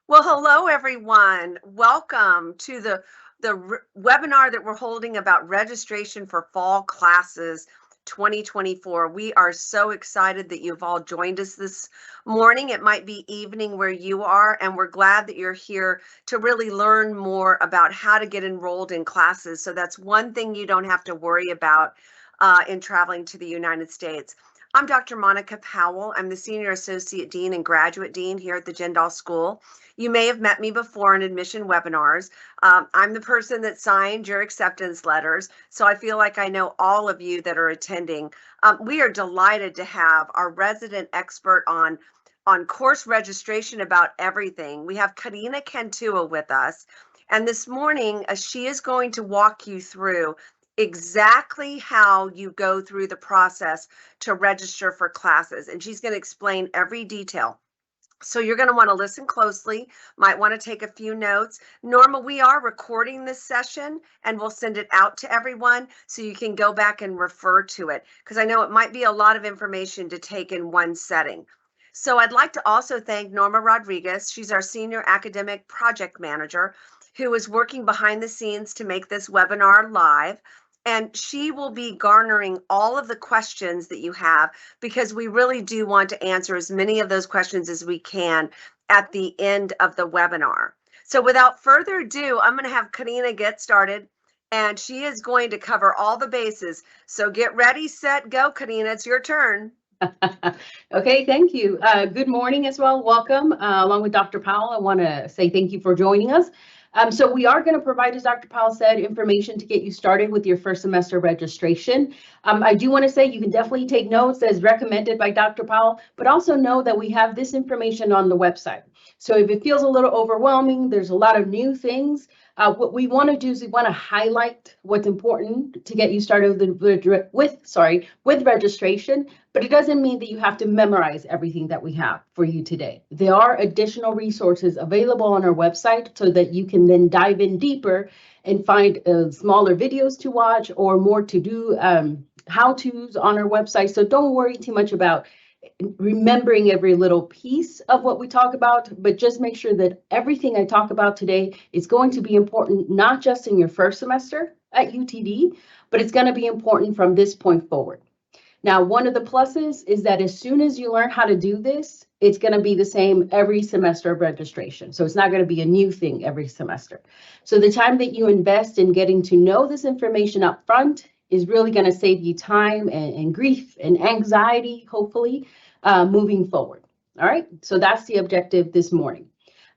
Well, hello, everyone. Welcome to the webinar that we're holding about registration for fall classes 2024. We are so excited that you've all joined us this morning. It might be evening where you are, and we're glad that you're here to really learn more about how to get enrolled in classes. So that's one thing you don't have to worry about in traveling to the United States. I'm Dr. Monica Powell. I'm the Senior Associate Dean and Graduate Dean here at the Jindal School. You may have met me before in admission webinars. I'm the person that signed your acceptance letters, so I feel like I know all of you that are attending. We are delighted to have our resident expert on course registration about everything. We have Corina Cantua with us, and this morning she is going to walk you through exactly how you go through the process to register for classes, and she's going to explain every detail. So you're going to want to listen closely, might want to take a few notes. Norma, we are recording this session and we'll send it out to everyone so you can go back and refer to it, because I know it might be a lot of information to take in one setting. So I'd like to also thank Norma Rodriguez. She's our Senior Academic Project Manager who is working behind the scenes to make this webinar live. And she will be garnering all of the questions that you have, because we really do want to answer as many of those questions as we can at the end of the webinar. So without further ado, I'm going to have Corina get started, and she is going to cover all the bases. So get ready, set, go, Corina. It's your turn. Okay, thank you. Good morning as well. Welcome. Along with Dr. Powell, I want to say thank you for joining us. So we are going to provide, as Dr. Powell said, information to get you started with your first semester registration. I do want to say you can definitely take notes as recommended by Dr. Powell, but also know that we have this information on the website. So if it feels a little overwhelming, there's a lot of new things. What we want to do is we want to highlight what's important to get you started with registration, but it doesn't mean that you have to memorize everything that we have for you today. There are additional resources available on our website so that you can then dive in deeper and find smaller videos to watch or more to do how-tos on our website. So don't worry too much about remembering every little piece of what we talk about, but just make sure that everything I talk about today is going to be important, not just in your first semester at UTD, but it's going to be important from this point forward. Now, one of the pluses is that as soon as you learn how to do this, it's going to be the same every semester of registration. So it's not going to be a new thing every semester. So the time that you invest in getting to know this information up front is really going to save you time and grief and anxiety, hopefully, moving forward. All right, so that's the objective this morning.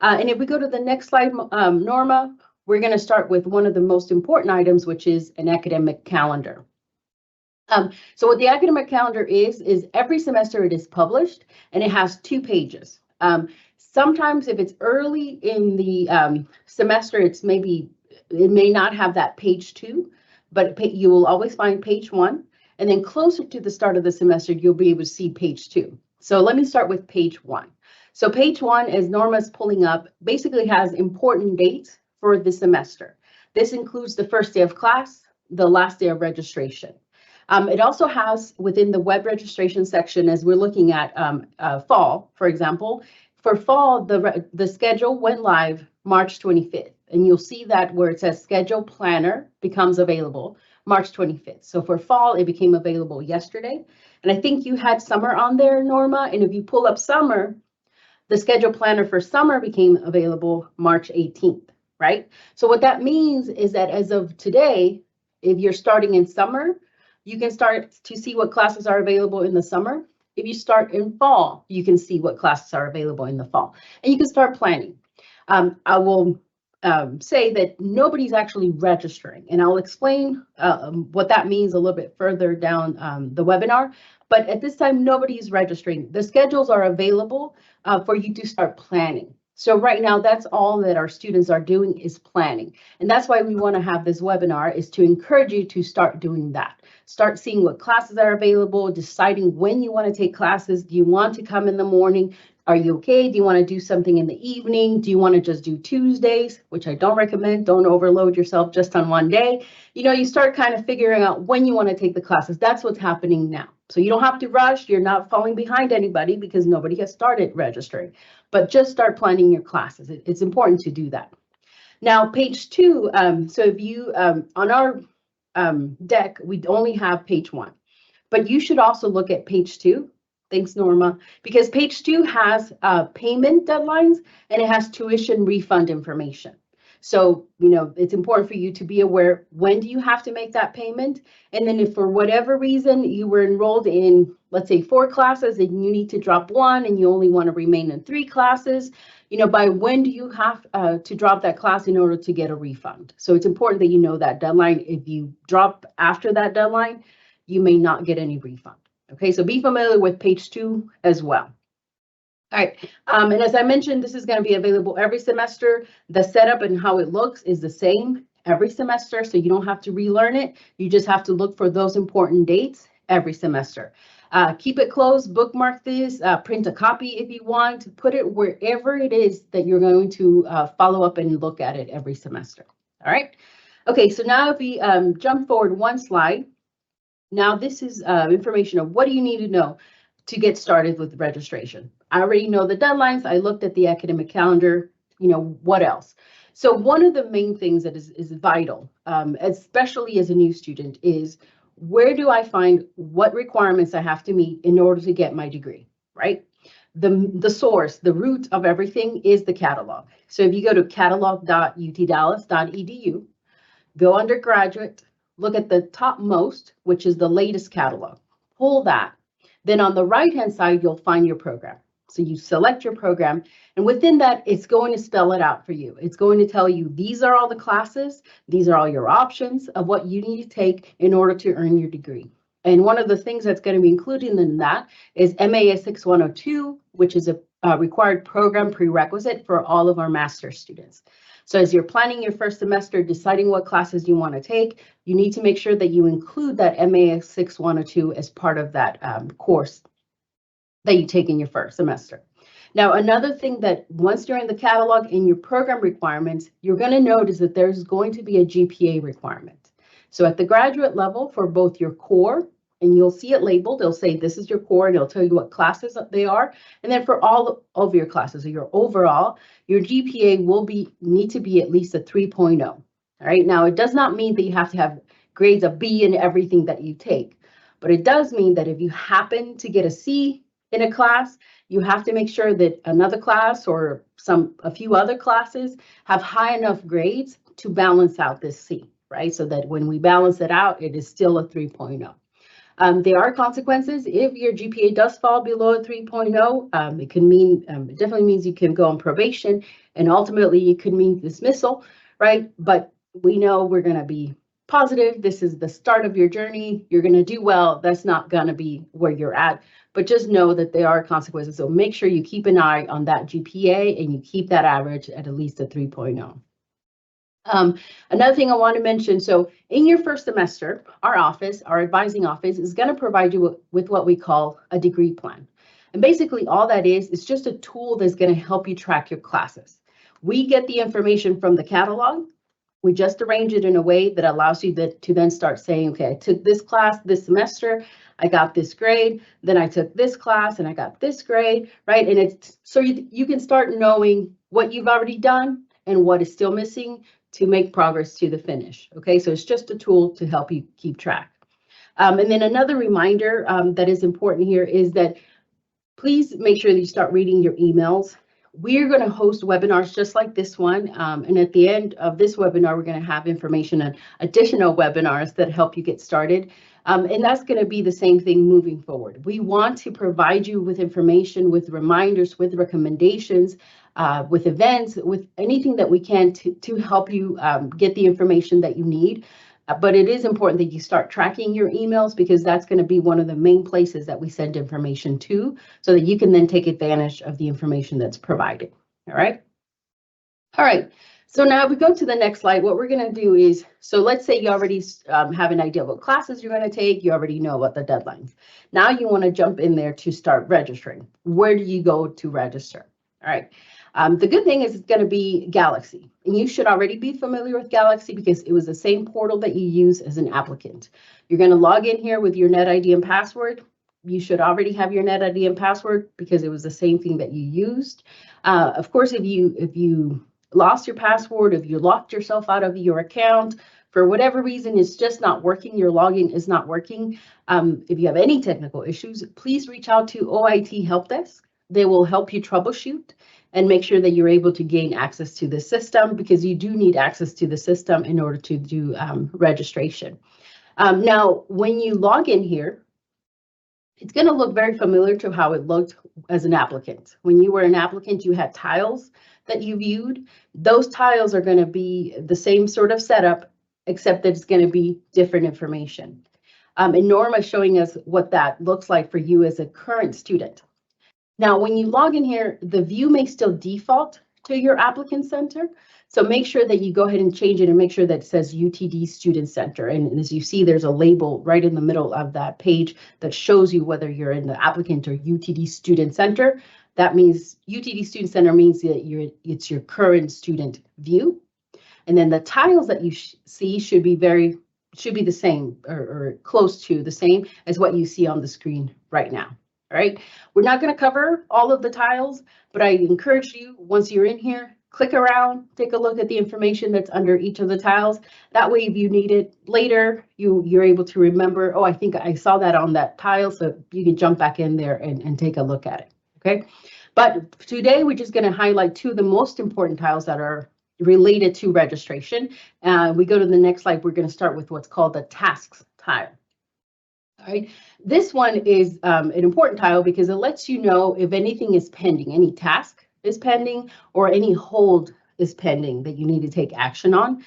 And if we go to the next slide, Norma, we're going to start with one of the most important items, which is an academic calendar. So what the academic calendar is every semester it is published, and it has 2 pages. Sometimes if it's early in the semester, it may not have that page 2, but you will always find page 1, and then closer to the start of the semester, you'll be able to see page 2. So let me start with page 1. So page 1, as Norma's pulling up, basically has important dates for the semester. This includes the first day of class, the last day of registration. It also has within the web registration section, as we're looking at fall, for example, for fall, the schedule went live March 25th. And you'll see that where it says schedule planner becomes available March 25th. So for fall, it became available yesterday. And I think you had summer on there, Norma. And if you pull up summer, the schedule planner for summer became available March 18th, right? So what that means is that as of today, if you're starting in summer, you can start to see what classes are available in the summer. If you start in fall, you can see what classes are available in the fall, and you can start planning. I will say that nobody's actually registering, and I'll explain what that means a little bit further down the webinar. But at this time, nobody's registering. The schedules are available for you to start planning. So right now, that's all that our students are doing is planning. And that's why we want to have this webinar, is to encourage you to start doing that. Start seeing what classes are available, deciding when you want to take classes. Do you want to come in the morning? Are you okay? Do you want to do something in the evening? Do you want to just do Tuesdays, which I don't recommend? Don't overload yourself just on one day. You know, you start kind of figuring out when you want to take the classes. That's what's happening now. So you don't have to rush. You're not falling behind anybody because nobody has started registering. but just start planning your classes. It's important to do that. Now, page 2, so if you, on our deck, we only have page 1, but you should also look at page 2. Thanks, Norma, because page 2 has payment deadlines and it has tuition refund information. So, it's important for you to be aware, when do you have to make that payment? And then if for whatever reason you were enrolled in, let's say 4 classes and you need to drop 1 and you only want to remain in 3 classes, by when do you have to drop that class in order to get a refund? So it's important that you know that deadline. If you drop after that deadline, you may not get any refund. Okay, so be familiar with page 2 as well. All right, and as I mentioned, this is going to be available every semester. The setup and how it looks is the same every semester, so you don't have to relearn it. You just have to look for those important dates every semester. Keep it closed, bookmark this, print a copy if you want, put it wherever it is that you're going to follow up and look at it every semester. All right, okay, so now if we jump forward 1 slide, now this is information of what do you need to know to get started with registration. I already know the deadlines. I looked at the academic calendar, what else? So one of the main things that is vital, especially as a new student, is where do I find what requirements I have to meet in order to get my degree, right? The source, the root of everything is the catalog. So if you go to catalog.utdallas.edu, go under graduate, look at the topmost, which is the latest catalog, pull that. Then on the right-hand side, you'll find your program. So you select your program, and within that, it's going to spell it out for you. It's going to tell you, these are all the classes, these are all your options of what you need to take in order to earn your degree. And one of the things that's going to be included in that is MAS 6102, which is a required program prerequisite for all of our master's students. So as you're planning your first semester, deciding what classes you want to take, you need to make sure that you include that MAS 6102 as part of that course that you take in your first semester. Now, another thing that once you're in the catalog in your program requirements, you're going to notice that there's going to be a GPA requirement. So at the graduate level for both your core, and you'll see it labeled, it'll say this is your core, and it'll tell you what classes they are. And then for all of your classes, or your overall, your GPA will need to be at least a 3.0. All right, now it does not mean that you have to have grades of B in everything that you take, but it does mean that if you happen to get a C in a class, you have to make sure that another class or a few other classes have high enough grades to balance out this C, right? So that when we balance it out, it is still a 3.0. There are consequences if your GPA does fall below a 3.0. It can mean, it definitely means you can go on probation, and ultimately it could mean dismissal, right? But we know we're going to be positive. This is the start of your journey. You're going to do well. That's not going to be where you're at, but just know that there are consequences. So make sure you keep an eye on that GPA and you keep that average at least a 3.0. Another thing I want to mention, so in your first semester, our advising office is going to provide you with what we call a degree plan. And basically all that is just a tool that's going to help you track your classes. We get the information from the catalog. We just arrange it in a way that allows you to then start saying, okay, I took this class this semester, I got this grade, then I took this class and I got this grade, right? And it's so you can start knowing what you've already done and what is still missing to make progress to the finish. Okay, so it's just a tool to help you keep track. And then another reminder that is important here is that please make sure that you start reading your emails. We're going to host webinars just like this one. And at the end of this webinar, we're going to have information on additional webinars that help you get started. And that's going to be the same thing moving forward. We want to provide you with information, with reminders, with recommendations, with events, with anything that we can to help you get the information that you need. But it is important that you start tracking your emails because that's going to be one of the main places that we send information to so that you can then take advantage of the information that's provided. All right. All right. So now if we go to the next slide, what we're going to do is, so let's say you already have an idea of what classes you're going to take. You already know what the deadlines. Now you want to jump in there to start registering. Where do you go to register? All right. The good thing is it's going to be Galaxy, and you should already be familiar with Galaxy because it was the same portal that you use as an applicant. You're going to log in here with your NetID and password. you should already have your net ID and password because it was the same thing that you used. Of course, if you lost your password, if you locked yourself out of your account, for whatever reason, it's just not working, your login is not working. If you have any technical issues, please reach out to OIT Help Desk. They will help you troubleshoot and make sure that you're able to gain access to the system, because you do need access to the system in order to do registration. Now, when you log in here, it's going to look very familiar to how it looked as an applicant. When you were an applicant, you had tiles that you viewed. Those tiles are going to be the same sort of setup, except that it's going to be different information. And Norma is showing us what that looks like for you as a current student. Now, when you log in here, the view may still default to your applicant center. So make sure that you go ahead and change it and make sure that it says UTD Student Center. And as you see, there's a label right in the middle of that page that shows you whether you're in the applicant or UTD Student Center. That means UTD Student Center means that it's your current student view. And then the tiles that you see should be the same or close to the same as what you see on the screen right now. All right, we're not going to cover all of the tiles, but I encourage you, once you're in here, click around, take a look at the information that's under each of the tiles. That way, if you need it later, you're able to remember, oh, I think I saw that on that tile, so you can jump back in there and take a look at it, okay? But today, we're just going to highlight two of the most important tiles that are related to registration. We go to the next slide, we're going to start with what's called the tasks tile. All right, this one is an important tile because it lets you know if anything is pending, any task is pending or any hold is pending that you need to take action on.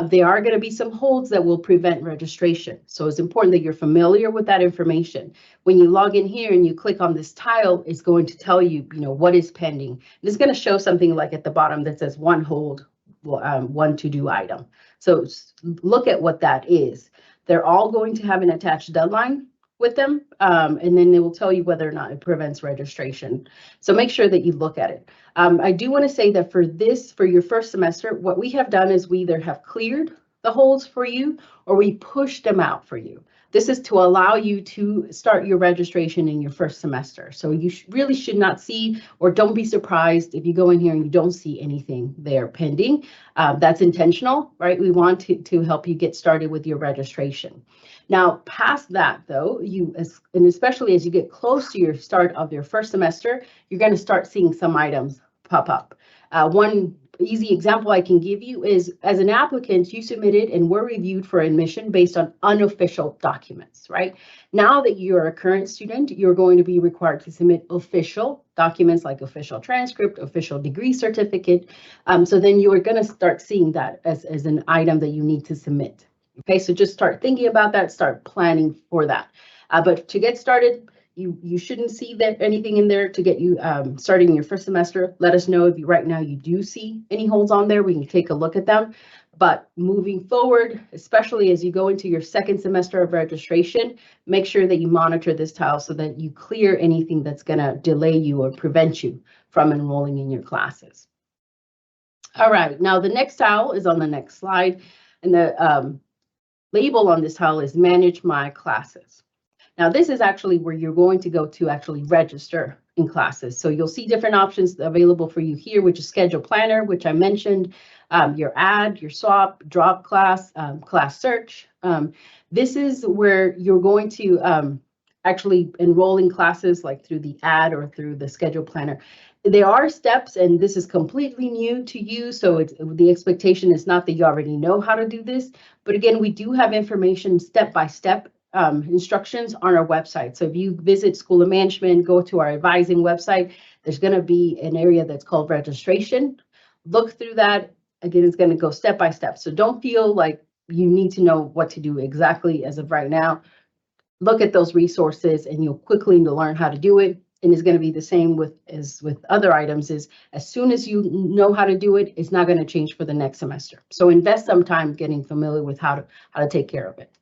There are going to be some holds that will prevent registration. So it's important that you're familiar with that information. When you log in here and you click on this tile, it's going to tell you, what is pending. It's going to show something like at the bottom that says one hold, one to-do item. So look at what that is. They're all going to have an attached deadline with them, and then they will tell you whether or not it prevents registration. So make sure that you look at it. I do want to say that for your first semester, what we have done is we either have cleared the holds for you or we pushed them out for you. This is to allow you to start your registration in your first semester. So you really should not see, or don't be surprised if you go in here and you don't see anything there pending. That's intentional, right? We want to help you get started with your registration. Now, past that, though, and especially as you get close to your start of your first semester, you're going to start seeing some items pop up. One easy example I can give you is, as an applicant, you submitted and were reviewed for admission based on unofficial documents, right? Now that you're a current student, you're going to be required to submit official documents like official transcript, official degree certificate. So then you are going to start seeing that as an item that you need to submit. Okay, so just start thinking about that, start planning for that. But to get started, you shouldn't see anything in there to get you starting your first semester. Let us know if right now you do see any holds on there. We can take a look at them. But moving forward, especially as you go into your second semester of registration, make sure that you monitor this tile so that you clear anything that's going to delay you or prevent you from enrolling in your classes. All right, now the next tile is on the next slide, and the label on this tile is Manage My Classes. Now, this is actually where you're going to go to actually register in classes. So you'll see different options available for you here, which is Schedule Planner, which I mentioned, your add, your swap, drop class, class search. This is where you're going to actually enroll in classes like through the add or through the Schedule Planner. There are steps, and this is completely new to you, so the expectation is not that you already know how to do this. But again, we do have information step-by-step instructions on our website. So if you visit School of Management, go to our advising website, there's going to be an area that's called registration. Look through that. Again, it's going to go step by step. So don't feel like you need to know what to do exactly as of right now. Look at those resources and you'll quickly learn how to do it. And it's going to be the same as with other items, is as soon as you know how to do it, it's not going to change for the next semester. So invest some time getting familiar with how to take care of it.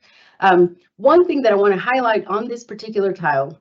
One thing that I want to highlight on this particular tile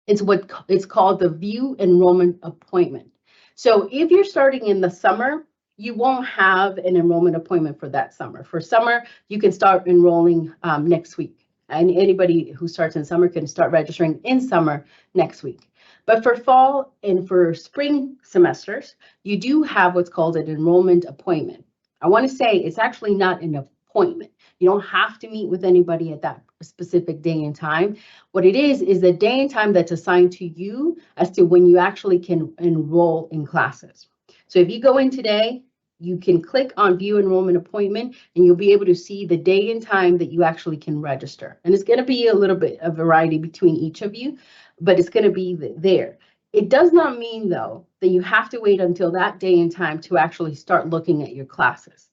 is what it's called the View Enrollment Appointment. So if you're starting in the summer, you won't have an enrollment appointment for that summer. For summer, you can start enrolling next week. And anybody who starts in summer can start registering in summer next week. But for fall and for spring semesters, you do have what's called an enrollment appointment. I want to say it's actually not an appointment. You don't have to meet with anybody at that specific day and time. What it is the day and time that's assigned to you as to when you actually can enroll in classes. So if you go in today, you can click on view enrollment appointment and you'll be able to see the day and time that you actually can register. And it's going to be a little bit of variety between each of you, but it's going to be there. It does not mean, though, that you have to wait until that day and time to actually start looking at your classes.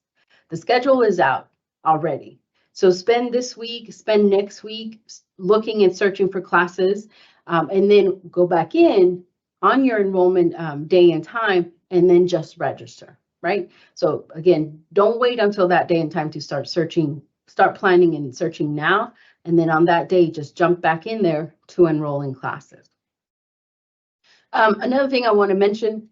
The schedule is out already. So spend this week, spend next week looking and searching for classes, and then go back in on your enrollment day and time, and then just register, right? So again, don't wait until that day and time to start searching, start planning and searching now. And then on that day, just jump back in there to enroll in classes. Another thing I want to mention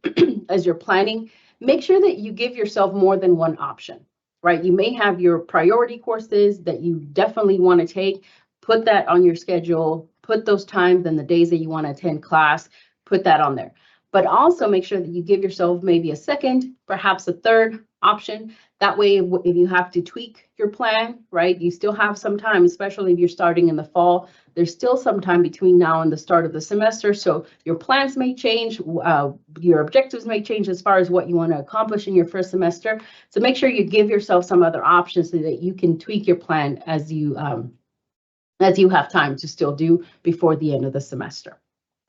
as you're planning, make sure that you give yourself more than one option, right? You may have your priority courses that you definitely want to take, put that on your schedule, put those times and the days that you want to attend class, put that on there. But also make sure that you give yourself maybe a second, perhaps a third option. That way, if you have to tweak your plan, right, you still have some time, especially if you're starting in the fall. There's still some time between now and the start of the semester. So your plans may change, your objectives may change as far as what you want to accomplish in your first semester. So make sure you give yourself some other options so that you can tweak your plan as you have time to still do before the end of the semester.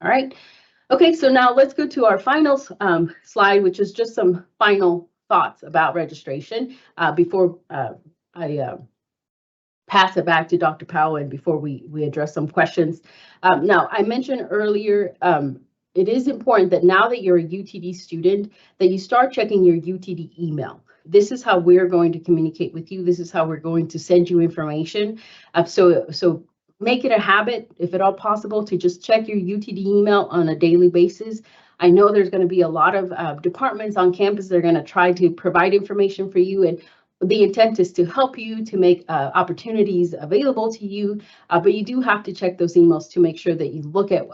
All right. Okay, so now let's go to our final slide, which is just some final thoughts about registration before I pass it back to Dr. Powell and before we address some questions. Now, I mentioned earlier, it is important that now that you're a UTD student, that you start checking your UTD email. This is how we're going to communicate with you. This is how we're going to send you information. So make it a habit, if at all possible, to just check your UTD email on a daily basis. I know there's going to be a lot of departments on campus that are going to try to provide information for you, and the intent is to help you, to make opportunities available to you, but you do have to check those emails to make sure that you look at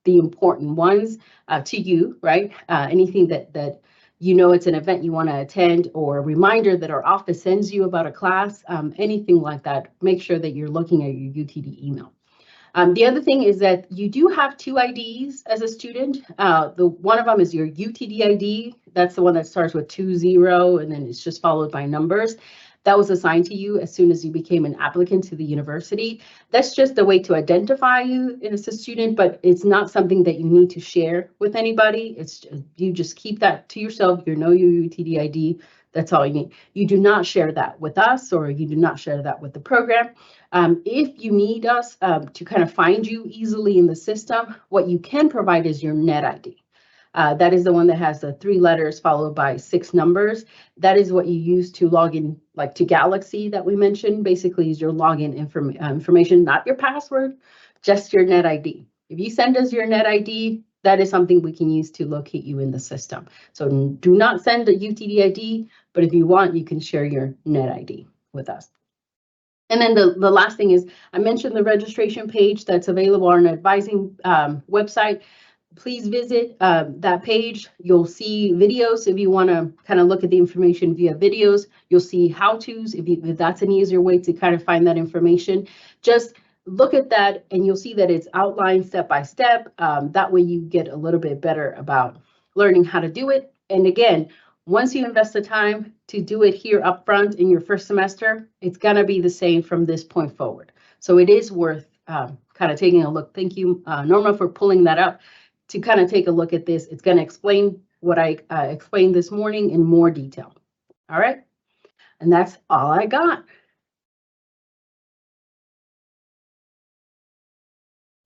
the important ones to you, right? Anything that you know it's an event you want to attend, or a reminder that our office sends you about a class, anything like that, make sure that you're looking at your UTD email. The other thing is that you do have 2 IDs as a student. One of them is your UTD ID. That's the one that starts with 20, and then it's just followed by numbers. That was assigned to you as soon as you became an applicant to the university. That's just a way to identify you as a student, but it's not something that you need to share with anybody. It's you just keep that to yourself. You know your UTD ID. That's all you need. You do not share that with us, or you do not share that with the program. If you need us to kind of find you easily in the system, what you can provide is your net ID. That is the one that has the 3 letters followed by 6 numbers. That is what you use to log in, like to Galaxy that we mentioned. Basically, is your login information, not your password, just your net ID. If you send us your net ID, that is something we can use to locate you in the system. So do not send a UTD ID, but if you want, you can share your net ID with us. And then the last thing is, I mentioned the registration page that's available on our advising website. Please visit that page. You'll see videos if you want to kind of look at the information via videos. You'll see how-tos if that's an easier way to kind of find that information. Just look at that and you'll see that it's outlined step by step. That way you get a little bit better about learning how to do it. And again, once you invest the time to do it here up front in your first semester, it's going to be the same from this point forward. So it is worth kind of taking a look. Thank you, Norma, for pulling that up to kind of take a look at this. It's going to explain what I explained this morning in more detail. All right. And that's all I got.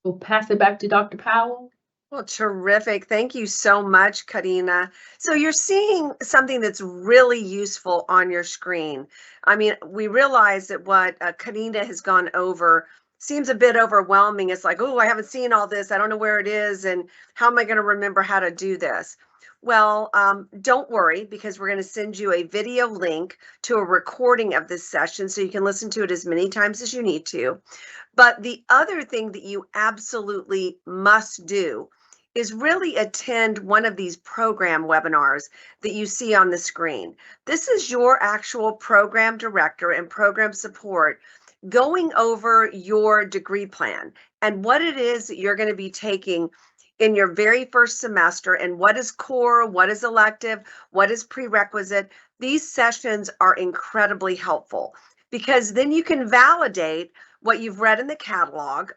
We'll pass it back to Dr. Powell. Well, terrific. Thank you so much, Corina. So you're seeing something that's really useful on your screen. I mean, we realize that what Corina has gone over seems a bit overwhelming. It's like, oh, I haven't seen all this. I don't know where it is. And how am I going to remember how to do this? Well, don't worry, because we're going to send you a video link to a recording of this session so you can listen to it as many times as you need to. But the other thing that you absolutely must do is really attend one of these program webinars that you see on the screen. This is your actual program director and program support going over your degree plan and what it is that you're going to be taking in your very first semester, and what is core, what is elective, what is prerequisite. These sessions are incredibly helpful because then you can validate what you've read in the catalog.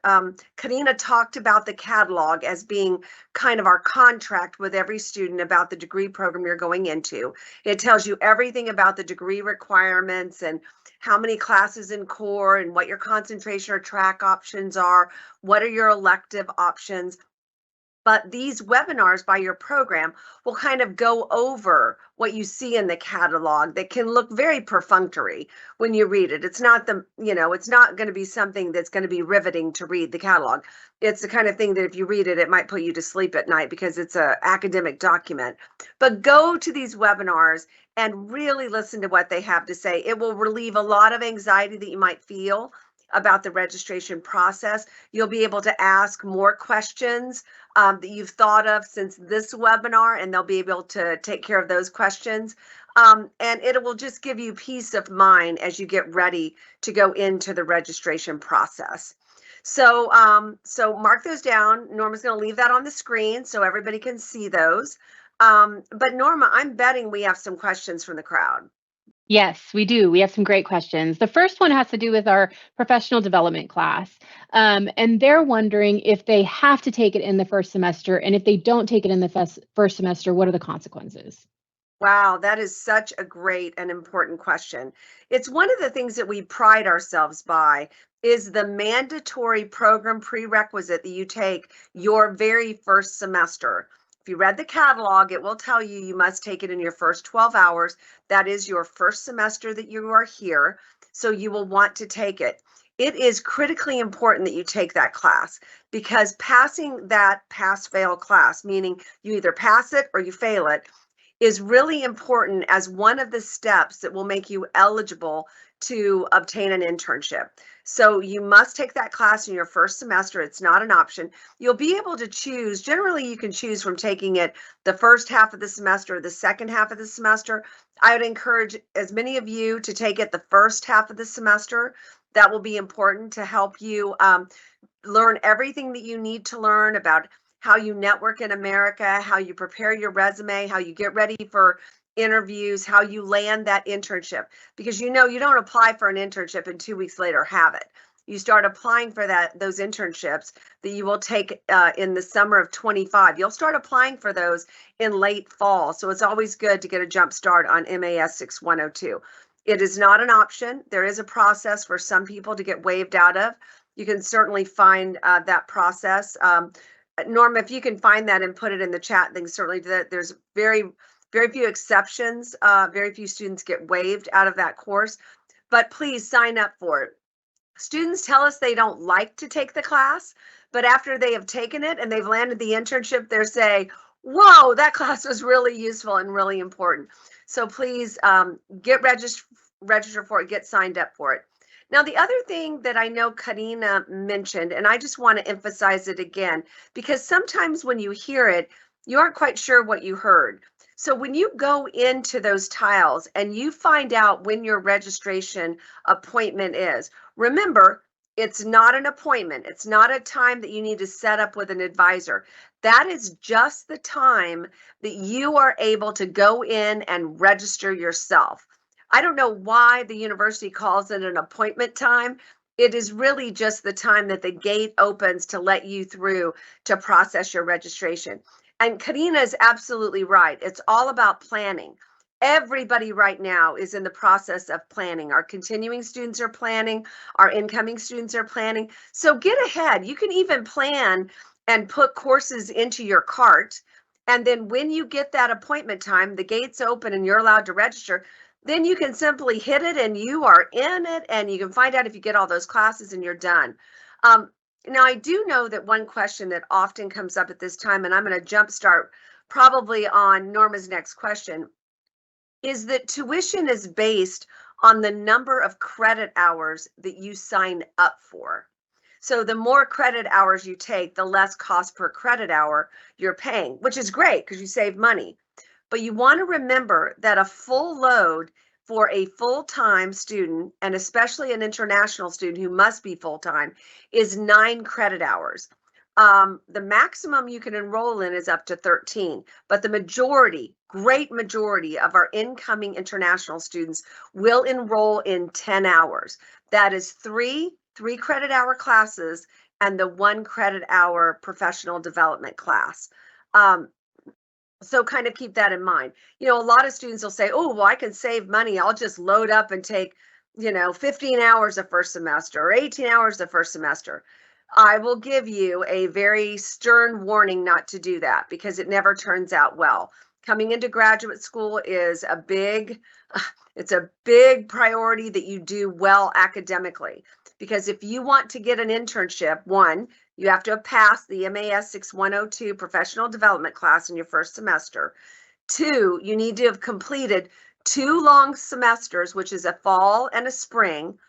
Corina talked about the catalog as being kind of our contract with every student about the degree program you're going into. It tells you everything about the degree requirements and how many classes in core and what your concentration or track options are, what are your elective options. But these webinars by your program will kind of go over what you see in the catalog that can look very perfunctory when you read it. It's not it's not going to be something that's going to be riveting to read the catalog. It's the kind of thing that if you read it, it might put you to sleep at night because it's an academic document. But go to these webinars and really listen to what they have to say. It will relieve a lot of anxiety that you might feel about the registration process. You'll be able to ask more questions that you've thought of since this webinar, and they'll be able to take care of those questions. And it will just give you peace of mind as you get ready to go into the registration process. So, so mark those down. Norma's going to leave that on the screen so everybody can see those. But Norma, I'm betting we have some questions from the crowd. Yes, we do. We have some great questions. The first one has to do with our professional development class. And they're wondering if they have to take it in the first semester, and if they don't take it in the first semester, what are the consequences? Wow, that is such a great and important question. It's one of the things that we pride ourselves by is the mandatory program prerequisite that you take your very first semester. If you read the catalog, it will tell you you must take it in your first 12 hours. That is your first semester that you are here, so you will want to take it. It is critically important that you take that class because passing that pass-fail class, meaning you either pass it or you fail it, is really important as one of the steps that will make you eligible to obtain an internship. So you must take that class in your first semester. It's not an option. You'll be able to choose. Generally, you can choose from taking it the first half of the semester or the second half of the semester. I would encourage as many of you to take it the first half of the semester. That will be important to help you learn everything that you need to learn about how you network in America, how you prepare your resume, how you get ready for interviews, how you land that internship. Because you don't apply for an internship and 2 weeks later have it. You start applying for those internships that you will take in the summer of 25. You'll start applying for those in late fall. So it's always good to get a jump start on MAS 6102. It is not an option. There is a process for some people to get waived out of. You can certainly find that process. Norma, if you can find that and put it in the chat, then certainly there's very few exceptions. Very few students get waived out of that course, but please sign up for it. Students tell us they don't like to take the class, but after they have taken it and they've landed the internship, they're saying, whoa, that class was really useful and really important. So please get register for it, get signed up for it. Now, the other thing that I know Corina mentioned, and I just want to emphasize it again, because sometimes when you hear it, you aren't quite sure what you heard. So when you go into those tiles and you find out when your registration appointment is, remember, it's not an appointment. It's not a time that you need to set up with an advisor. That is just the time that you are able to go in and register yourself. I don't know why the university calls it an appointment time. It is really just the time that the gate opens to let you through to process your registration. And Corina is absolutely right. It's all about planning. Everybody right now is in the process of planning. Our continuing students are planning. Our incoming students are planning. So get ahead. You can even plan and put courses into your cart. And then when you get that appointment time, the gates open and you're allowed to register, then you can simply hit it and you are in it, and you can find out if you get all those classes and you're done. Now, I do know that one question that often comes up at this time, and I'm going to jumpstart probably on Norma's next question, is that tuition is based on the number of credit hours that you sign up for. So the more credit hours you take, the less cost per credit hour you're paying, which is great because you save money. But you want to remember that a full load for a full-time student, and especially an international student who must be full-time, is 9 credit hours. The maximum you can enroll in is up to 13, but the majority, great majority of our incoming international students will enroll in 10 hours. That is three credit hour classes and the 1 credit hour professional development class. So kind of keep that in mind. You know, a lot of students will say, oh, well, I can save money. I'll just load up and take, 15 hours the first semester or 18 hours the first semester. I will give you a very stern warning not to do that because it never turns out well. Coming into graduate school is it's a big priority that you do well academically, because if you want to get an internship, 1, you have to have passed the MAS 6102 professional development class in your first semester. 2, you need to have completed 2 long semesters, which is a fall and a spring.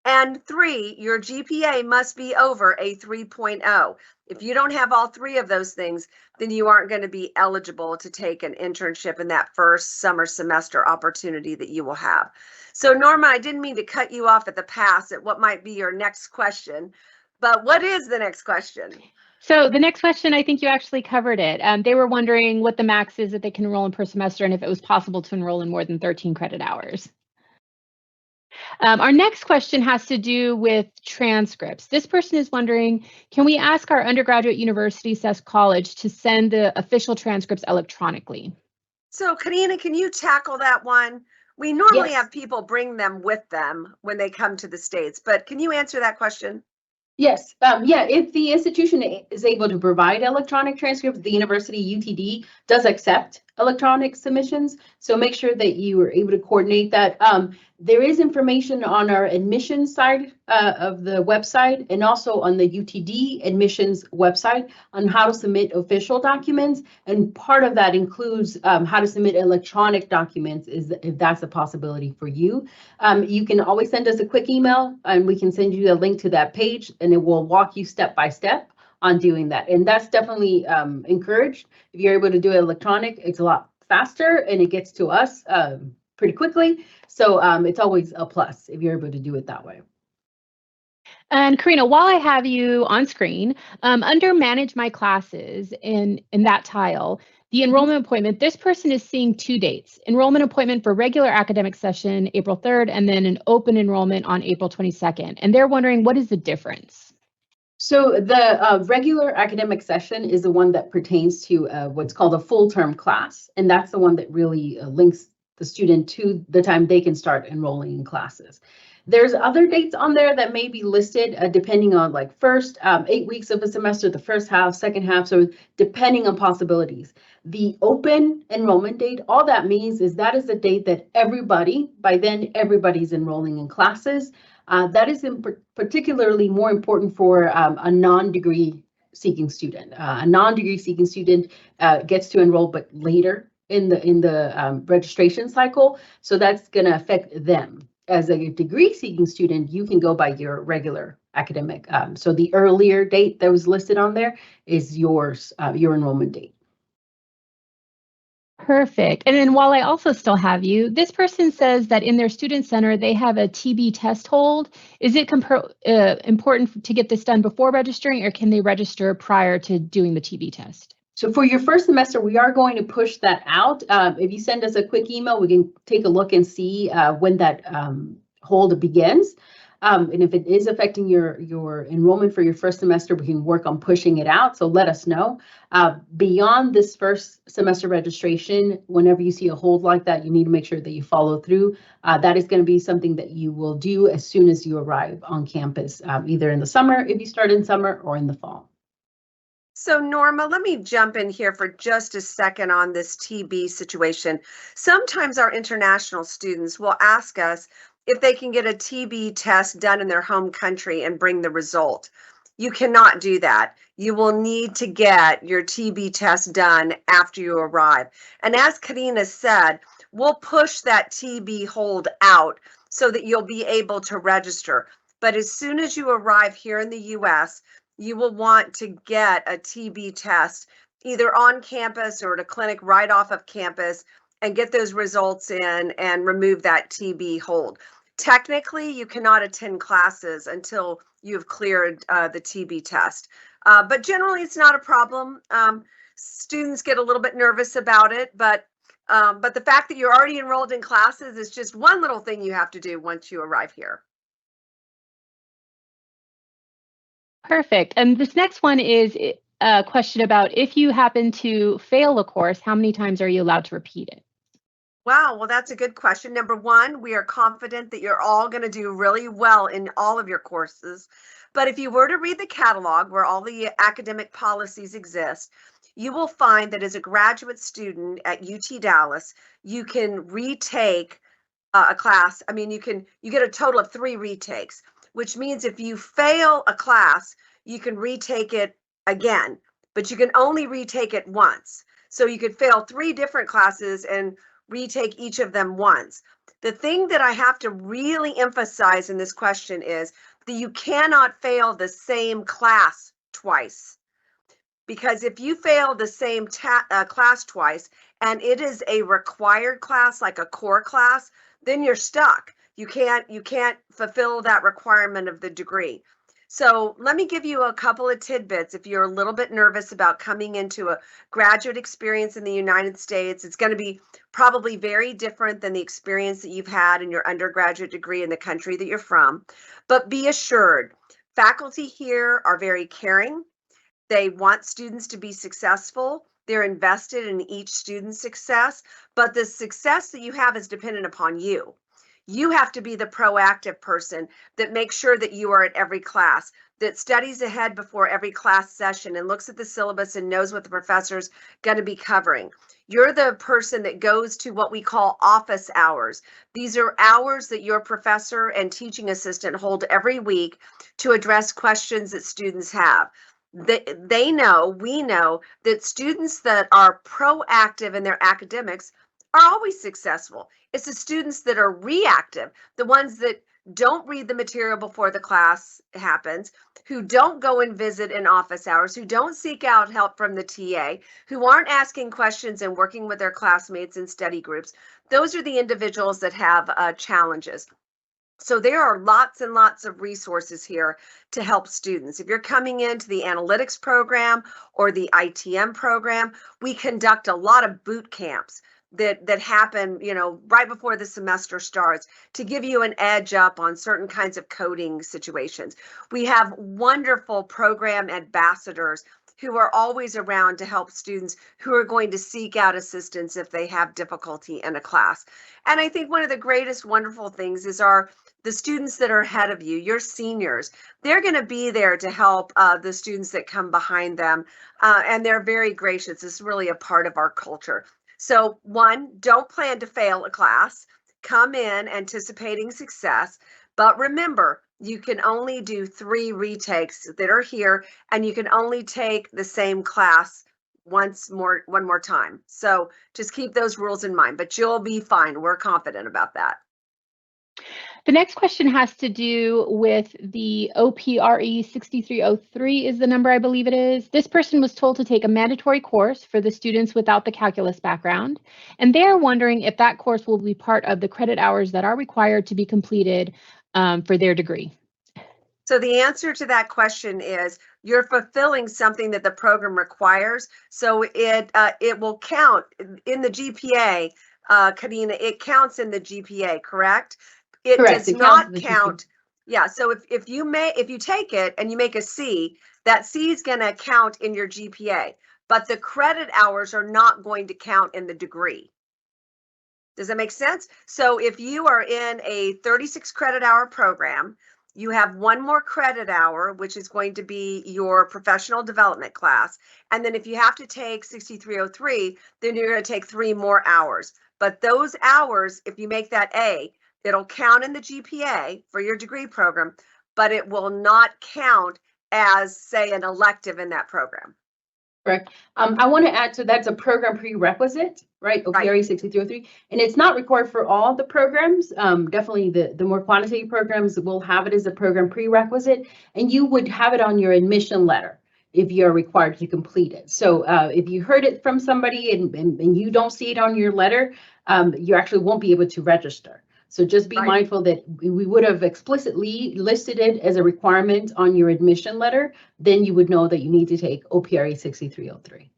And 3, your GPA must be over a 3.0. If you don't have all 3 of those things, then you aren't going to be eligible to take an internship in that first summer semester opportunity that you will have. So Norma, I didn't mean to cut you off at the pass at what might be your next question, but what is the next question? So the next question, I think you actually covered it. They were wondering what the max is that they can enroll in per semester and if it was possible to enroll in more than 13 credit hours. Our next question has to do with transcripts. This person is wondering, can we ask our undergraduate university /college to send the official transcripts electronically? So Corina, can you tackle that one? We normally Yes. have people bring them with them when they come to the States, but can you answer that question? Yes, yeah, if the institution is able to provide electronic transcripts, the university UTD does accept electronic submissions. So make sure that you are able to coordinate that. There is information on our admissions side of the website and also on the UTD admissions website on how to submit official documents. And part of that includes how to submit electronic documents, if that's a possibility for you. You can always send us a quick email and we can send you a link to that page and it will walk you step by step on doing that. And that's definitely encouraged. If you're able to do it electronic, it's a lot faster and it gets to us pretty quickly. So it's always a plus if you're able to do it that way. And Corina, while I have you on screen, under Manage My Classes in that tile, the enrollment appointment, this person is seeing 2 dates: enrollment appointment for regular academic session, April 3rd, and then an open enrollment on April 22nd. And they're wondering, what is the difference? So the regular academic session is the one that pertains to what's called a full-term class, and that's the one that really links the student to the time they can start enrolling in classes. There's other dates on there that may be listed depending on like first 8 weeks of a semester, the first half, second half, so depending on possibilities. The open enrollment date, all that means is that is the date that by then everybody's enrolling in classes. That is particularly more important for a non-degree seeking student. A non-degree seeking student gets to enroll but later in the registration cycle, so that's going to affect them. As a degree seeking student, you can go by your regular academic. So the earlier date that was listed on there is your enrollment date. Perfect. And then while I also still have you, this person says that in their student center, they have a TB test hold. Is it important to get this done before registering, or can they register prior to doing the TB test? So for your first semester, we are going to push that out. If you send us a quick email, we can take a look and see when that hold begins. And if it is affecting your enrollment for your first semester, we can work on pushing it out. So let us know. Beyond this first semester registration, whenever you see a hold like that, you need to make sure that you follow through. That is going to be something that you will do as soon as you arrive on campus, either in the summer, if you start in summer, or in the fall. So Norma, let me jump in here for just a second on this TB situation. Sometimes our international students will ask us if they can get a TB test done in their home country and bring the result. You cannot do that. You will need to get your TB test done after you arrive. And as Corina said, we'll push that TB hold out so that you'll be able to register. But as soon as you arrive here in the US, you will want to get a TB test either on campus or at a clinic right off of campus and get those results in and remove that TB hold. Technically, you cannot attend classes until you've cleared the TB test. But generally, it's not a problem. Students get a little bit nervous about it, but the fact that you're already enrolled in classes is just one little thing you have to do once you arrive here. Perfect. And this next one is a question about if you happen to fail a course, how many times are you allowed to repeat it? Wow, well, that's a good question. Number one, we are confident that you're all going to do really well in all of your courses. But if you were to read the catalog where all the academic policies exist, you will find that as a graduate student at UT Dallas, you can retake a class. I mean, you get a total of 3 retakes, which means if you fail a class, you can retake it again, but you can only retake it once. So you could fail 3 different classes and retake each of them once. The thing that I have to really emphasize in this question is that you cannot fail the same class twice. Because if you fail the same class twice and it is a required class, like a core class, then you're stuck. You can't fulfill that requirement of the degree. So let me give you a couple of tidbits if you're a little bit nervous about coming into a graduate experience in the United States. It's going to be probably very different than the experience that you've had in your undergraduate degree in the country that you're from. But be assured, faculty here are very caring. They want students to be successful. They're invested in each student's success, but the success that you have is dependent upon you. You have to be the proactive person that makes sure that you are at every class, that studies ahead before every class session and looks at the syllabus and knows what the professor's going to be covering. You're the person that goes to what we call office hours. These are hours that your professor and teaching assistant hold every week to address questions that students have. We know that students that are proactive in their academics are always successful. It's the students that are reactive, the ones that don't read the material before the class happens, who don't go and visit in office hours, who don't seek out help from the TA, who aren't asking questions and working with their classmates in study groups. Those are the individuals that have challenges. So there are lots and lots of resources here to help students. If you're coming into the analytics program or the ITM program, we conduct a lot of boot camps that happen, right before the semester starts to give you an edge up on certain kinds of coding situations. We have wonderful program ambassadors who are always around to help students who are going to seek out assistance if they have difficulty in a class. And I think one of the greatest wonderful things is the students that are ahead of you, your seniors. They're going to be there to help the students that come behind them, and they're very gracious. It's really a part of our culture. So one, don't plan to fail a class. Come in anticipating success, but remember, you can only do 3 retakes that are here, and you can only take the same class one more time. So just keep those rules in mind, but you'll be fine. We're confident about that. The next question has to do with the OPRE 6303 is the number, I believe it is. This person was told to take a mandatory course for the students without the calculus background, and they're wondering if that course will be part of the credit hours that are required to be completed for their degree. So the answer to that question is you're fulfilling something that the program requires. So it will count in the GPA, Corina, it counts in the GPA, correct? It Correct. does not count. Yeah, so if you take it and you make a C, that C is going to count in your GPA, but the credit hours are not going to count in the degree. Does that make sense? So if you are in a 36 credit hour program, you have 1 more credit hour, which is going to be your professional development class. And then if you have to take 6303, then you're going to take 3 more hours. But those hours, if you make that A, it'll count in the GPA for your degree program, but it will not count as, say, an elective in that program. Correct. I want to add, so that's a program prerequisite, right? OPRE 6303, and it's not required for all the programs. Definitely the more quantitative programs will have it as a program prerequisite, and you would have it on your admission letter if you're required to complete it. So if you heard it from somebody and you don't see it on your letter, you actually won't be able to register. So just be mindful that we would have explicitly listed it as a requirement on your admission letter. Then you would know that you need to take OPRE 6303.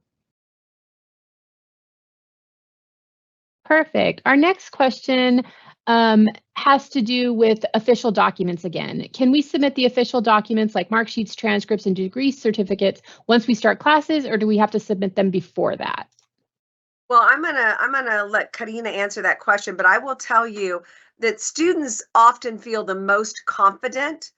Perfect. Our next question has to do with official documents again. Can we submit the official documents like mark sheets, transcripts, and degree certificates once we start classes, or do we have to submit them before that? Well, I'm gonna let Corina answer that question, but I will tell you that students often feel the most confident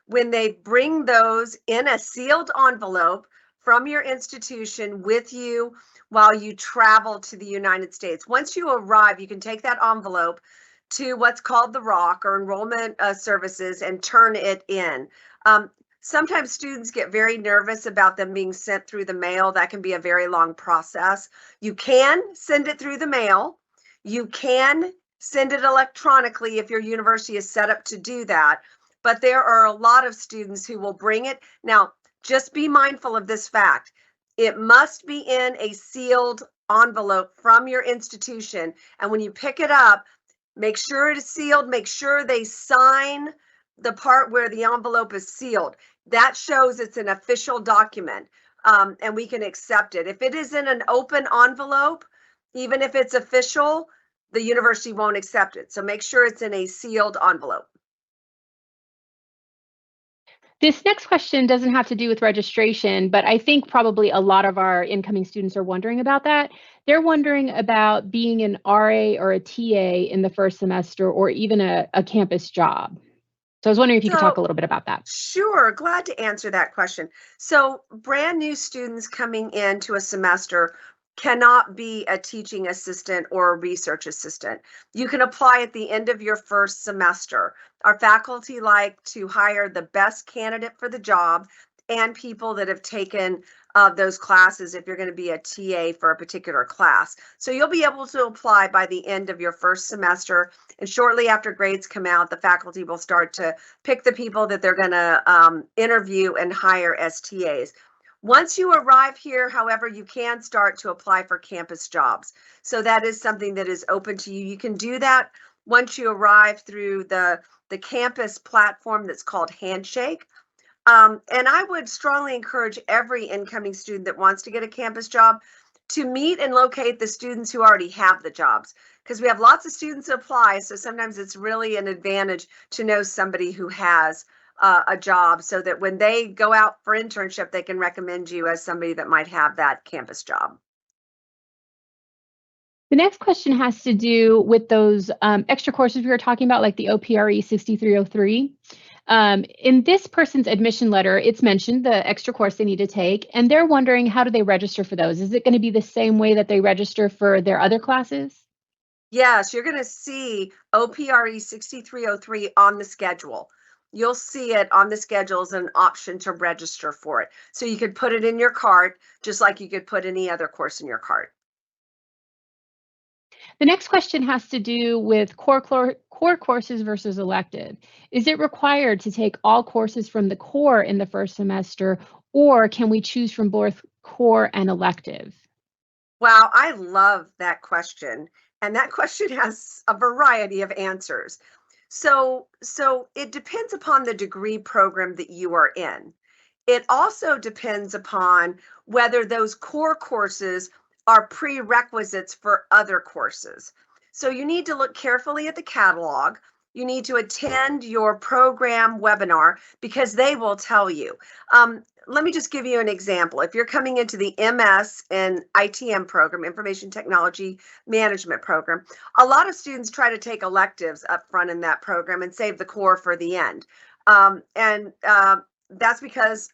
when they bring those in a sealed envelope from your institution with you while you travel to the United States. Once you arrive, you can take that envelope to what's called the ROC, or Enrollment Services, and turn it in. Sometimes students get very nervous about them being sent through the mail. That can be a very long process. You can send it through the mail. You can send it electronically if your university is set up to do that. But there are a lot of students who will bring it. Now, just be mindful of this fact. It must be in a sealed envelope from your institution. And when you pick it up, make sure it is sealed. Make sure they sign the part where the envelope is sealed. That shows it's an official document, and we can accept it. If it is in an open envelope, even if it's official, the university won't accept it. So make sure it's in a sealed envelope. This next question doesn't have to do with registration, but I think probably a lot of our incoming students are wondering about that. They're wondering about being an RA or a TA in the first semester, or even a campus job. So I was wondering if you could talk a little bit about that. Sure, glad to answer that question. So brand new students coming into a semester cannot be a teaching assistant or a research assistant. You can apply at the end of your first semester. Our faculty like to hire the best candidate for the job and people that have taken those classes if you're going to be a TA for a particular class. So you'll be able to apply by the end of your first semester, and shortly after grades come out, the faculty will start to pick the people that they're going to interview and hire as TAs. Once you arrive here, however, you can start to apply for campus jobs. So that is something that is open to you. You can do that once you arrive through the campus platform that's called Handshake. And I would strongly encourage every incoming student that wants to get a campus job to meet and locate the students who already have the jobs, because we have lots of students apply. So sometimes it's really an advantage to know somebody who has a job, so that when they go out for internship, they can recommend you as somebody that might have that campus job. The next question has to do with those extra courses we were talking about, like the OPRE 6303. In this person's admission letter, it's mentioned the extra course they need to take, and they're wondering, how do they register for those? Is it going to be the same way that they register for their other classes? Yes, you're going to see OPRE 6303 on the schedule. You'll see it on the schedule as an option to register for it. So you could put it in your cart, just like you could put any other course in your cart. The next question has to do with core courses versus elective. Is it required to take all courses from the core in the first semester, or can we choose from both core and elective? Wow, I love that question. And that question has a variety of answers. So it depends upon the degree program that you are in. It also depends upon whether those core courses are prerequisites for other courses. So you need to look carefully at the catalog. You need to attend your program webinar, because they will tell you. Let me just give you an example. If you're coming into the MS and ITM program, Information Technology Management program, a lot of students try to take electives up front in that program and save the core for the end. That's because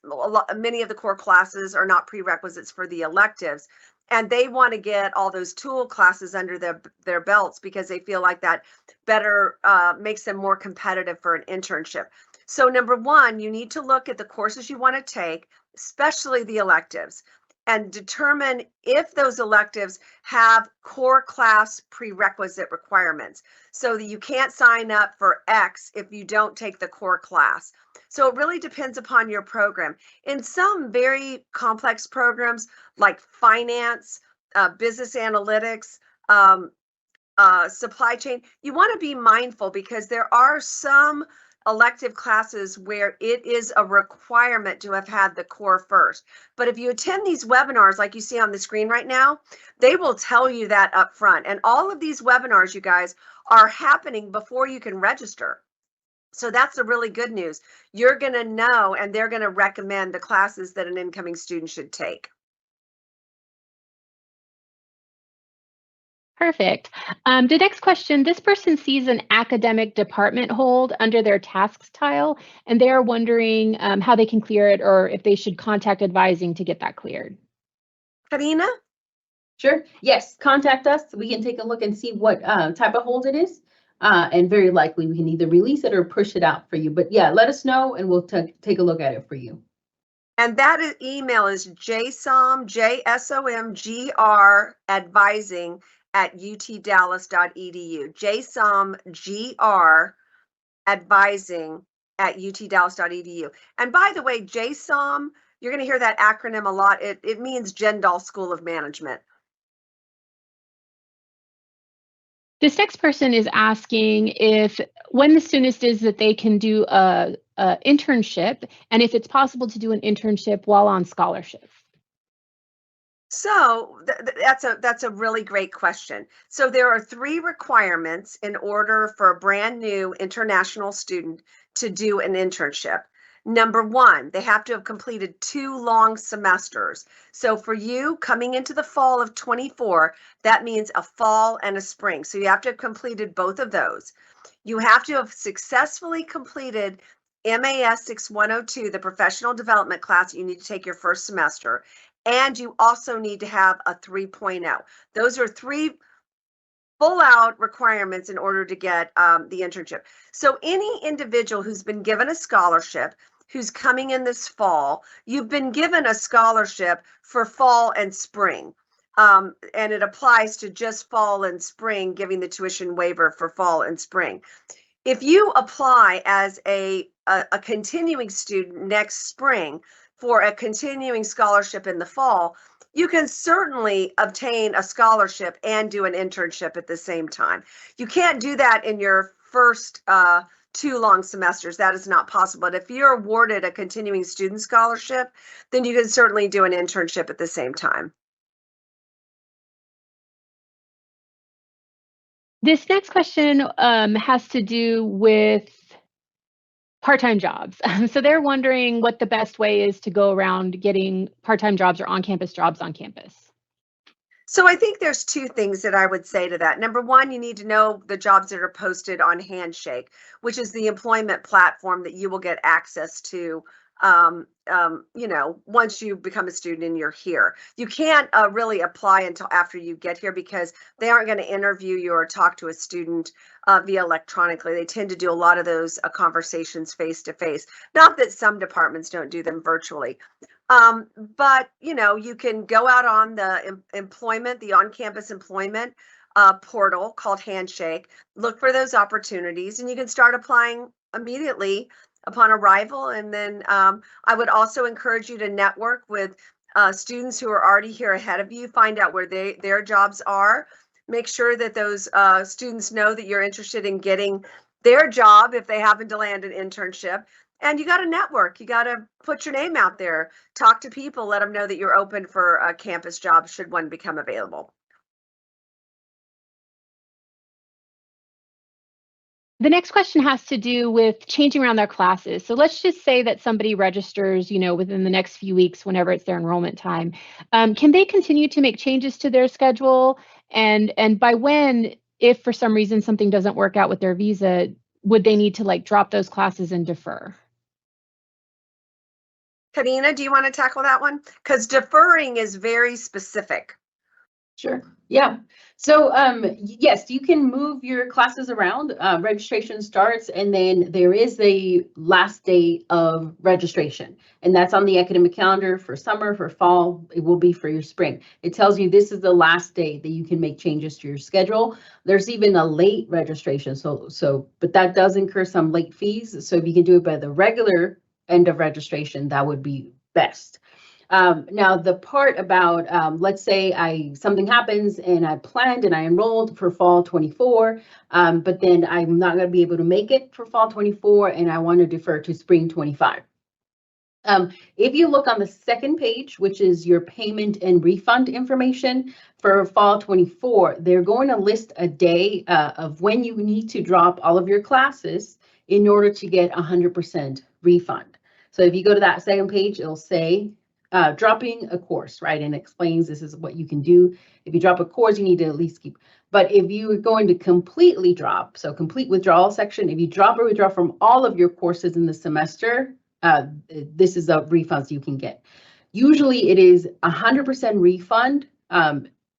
many of the core classes are not prerequisites for the electives, and they want to get all those tool classes under their belts, because they feel like that better makes them more competitive for an internship. So number one, you need to look at the courses you want to take, especially the electives, and determine if those electives have core class prerequisite requirements, so that you can't sign up for X if you don't take the core class. So it really depends upon your program. In some very complex programs like finance, business analytics, supply chain, you want to be mindful because there are some elective classes where it is a requirement to have had the core first. But if you attend these webinars like you see on the screen right now, they will tell you that up front. And all of these webinars, you guys, are happening before you can register. So that's the really good news. You're going to know, and they're going to recommend the classes that an incoming student should take. Perfect. The next question, this person sees an academic department hold under their tasks tile, and they are wondering how they can clear it or if they should contact advising to get that cleared. Corina? Sure. Yes, contact us. We can take a look and see what type of hold it is. And very likely we can either release it or push it out for you. But yeah, let us know and we'll take a look at it for you. And that email is JSOM, JSOMGR advising at utdallas.edu. JSOMGR advising at utdallas.edu. And by the way, JSOM, you're going to hear that acronym a lot. It means Jendal School of Management. This next person is asking if when the soonest is that they can do a internship, and if it's possible to do an internship while on scholarship. So that's a really great question. So there are 3 requirements in order for a brand new international student to do an internship. Number 1, they have to have completed 2 long semesters. So for you coming into the fall of 24, that means a fall and a spring. So you have to have completed both of those. You have to have successfully completed MAS 6102, the professional development class you need to take your first semester. And you also need to have a 3.0. Those are 3 full out requirements in order to get the internship. So any individual who's been given a scholarship, who's coming in this fall, you've been given a scholarship for fall and spring. And it applies to just fall and spring, giving the tuition waiver for fall and spring. If you apply as a continuing student next spring for a continuing scholarship in the fall, you can certainly obtain a scholarship and do an internship at the same time. You can't do that in your first 2 long semesters. That is not possible. But if you're awarded a continuing student scholarship, then you can certainly do an internship at the same time. This next question has to do with part-time jobs. So they're wondering what the best way is to go around getting part-time jobs or on-campus jobs on campus. So I think there's 2 things that I would say to that. Number 1, you need to know the jobs that are posted on Handshake, which is the employment platform that you will get access to once you become a student and you're here. You can't really apply until after you get here because they aren't going to interview you or talk to a student via electronically. They tend to do a lot of those conversations face to face. Not that some departments don't do them virtually. But you can go out on the the on-campus employment portal called Handshake, look for those opportunities, and you can start applying immediately upon arrival. And then I would also encourage you to network with students who are already here ahead of you, find out where their jobs are, make sure that those students know that you're interested in getting their job if they happen to land an internship. And you got to network. You got to put your name out there, talk to people, let them know that you're open for a campus job should one become available. The next question has to do with changing around their classes. So let's just say that somebody registers, within the next few weeks, whenever it's their enrollment time. Can they continue to make changes to their schedule? And by when, if for some reason something doesn't work out with their visa, would they need to drop those classes and defer? Corina, do you want to tackle that one? Because deferring is very specific. Sure. Yeah. So yes, you can move your classes around. Registration starts, and then there is a last day of registration, and that's on the academic calendar for summer, for fall. It will be for your spring. It tells you this is the last day that you can make changes to your schedule. There's even a late registration, but that does incur some late fees. So if you can do it by the regular end of registration, that would be best. Now the part about, let's say something happens and I planned and I enrolled for fall 24, but then I'm not going to be able to make it for fall 24 and I want to defer to spring 25. If you look on the second page, which is your payment and refund information for fall 24, they're going to list a day of when you need to drop all of your classes in order to get 100% refund. So if you go to that second page, it'll say dropping a course, right? And explains this is what you can do. If you drop a course, you need to at least keep. But if you are going to completely drop, so complete withdrawal section, if you drop or withdraw from all of your courses in the semester, this is the refunds you can get. Usually it is 100% refund.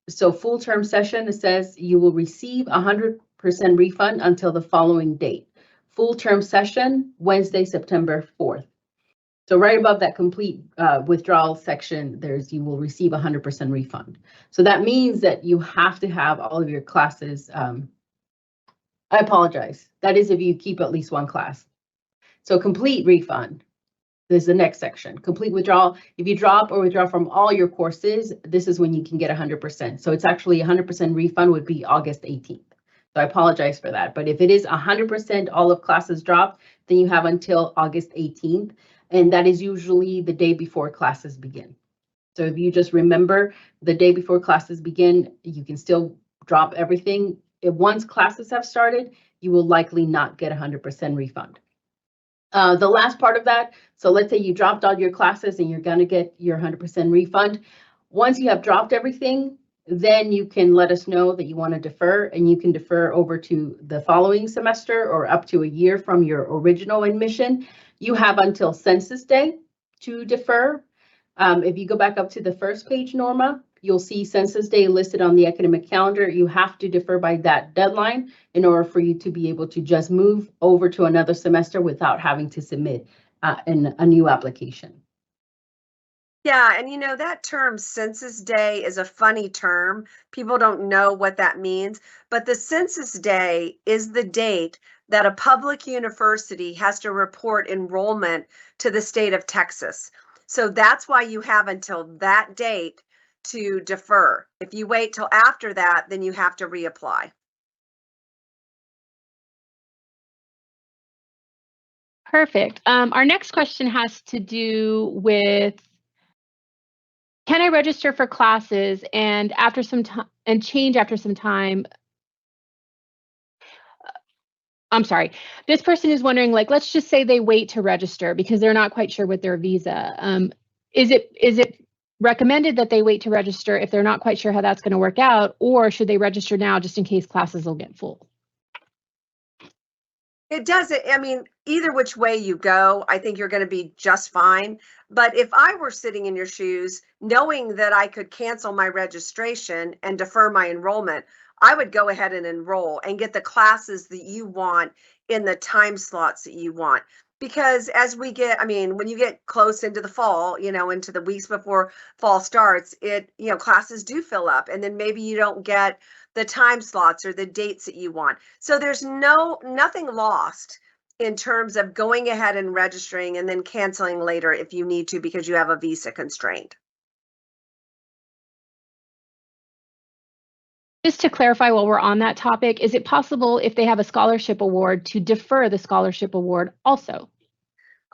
So full term session, it says you will receive 100% refund until the following date. Full term session, Wednesday, September 4th. So right above that complete withdrawal section, you will receive 100% refund. So that means that you have to have all of your classes. I apologize. That is if you keep at least one class. So complete refund. This is the next section. Complete withdrawal. If you drop or withdraw from all your courses, this is when you can get 100%. So it's actually 100% refund would be August 18th. So I apologize for that. But if it is 100% all of classes dropped, then you have until August 18th. And that is usually the day before classes begin. So if you just remember the day before classes begin, you can still drop everything. If once classes have started, you will likely not get 100% refund. The last part of that, so let's say you dropped all your classes and you're going to get your 100% refund. Once you have dropped everything, then you can let us know that you want to defer, and you can defer over to the following semester or up to a year from your original admission. You have until Census Day to defer. If you go back up to the first page, Norma, you'll see Census Day listed on the academic calendar. You have to defer by that deadline in order for you to be able to just move over to another semester without having to submit a new application. Yeah, and you know, that term Census Day is a funny term. People don't know what that means, but the Census Day is the date that a public university has to report enrollment to the state of Texas. So that's why you have until that date to defer. If you wait till after that, then you have to reapply. Perfect. Our next question has to do with, can I register for classes and after some time and change after some time? I'm sorry. This person is wondering, like, let's just say they wait to register because they're not quite sure with their visa. Is it recommended that they wait to register if they're not quite sure how that's going to work out, or should they register now just in case classes will get full? It doesn't, I mean, either which way you go, I think you're going to be just fine. But if I were sitting in your shoes, knowing that I could cancel my registration and defer my enrollment, I would go ahead and enroll and get the classes that you want in the time slots that you want. Because as we get, I mean, when you get close into the fall, you know, into the weeks before fall starts, classes do fill up, and then maybe you don't get the time slots or the dates that you want. So there's nothing lost in terms of going ahead and registering and then canceling later if you need to because you have a visa constraint. Just to clarify while we're on that topic, is it possible if they have a scholarship award to defer the scholarship award also?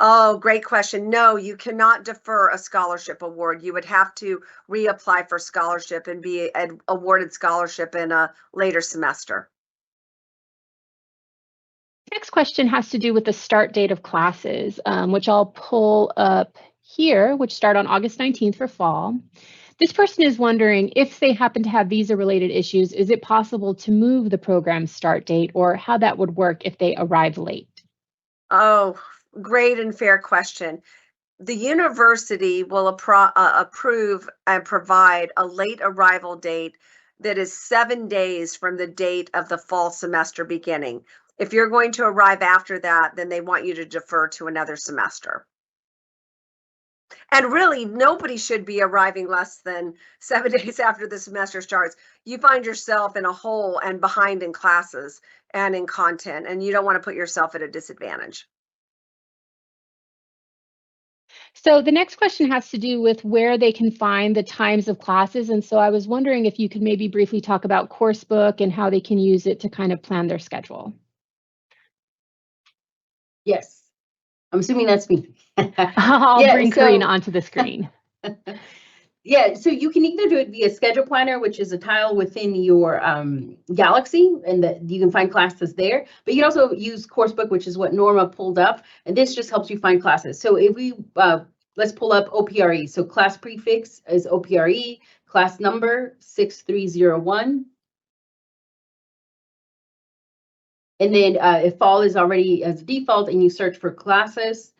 Oh, great question. No, you cannot defer a scholarship award. You would have to reapply for scholarship and be awarded scholarship in a later semester. Next question has to do with the start date of classes, which I'll pull up here, which start on August 19th for fall. This person is wondering if they happen to have visa-related issues, is it possible to move the program start date, or how that would work if they arrive late? Oh, great and fair question. The university will approve and provide a late arrival date that is 7 days from the date of the fall semester beginning. If you're going to arrive after that, then they want you to defer to another semester. And really, nobody should be arriving less than 7 days after the semester starts. You find yourself in a hole and behind in classes and in content, and you don't want to put yourself at a disadvantage. So the next question has to do with where they can find the times of classes. And so I was wondering if you could maybe briefly talk about Coursebook and how they can use it to kind of plan their schedule. Yes, I'm assuming that's me. I'll bring Corina onto the screen. Yeah, so you can either do it via Schedule Planner, which is a tile within your Galaxy, and you can find classes there. But you can also use Coursebook, which is what Norma pulled up, and this just helps you find classes. So if we, let's pull up OPRE. So class prefix is OPRE, class number 6301. And then if fall is already as default and you search for classes,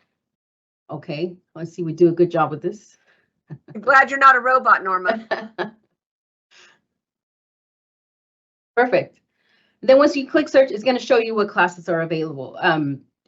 okay, let's see, we do a good job with this. I'm glad you're not a robot, Norma. Perfect. Then once you click search, it's going to show you what classes are available.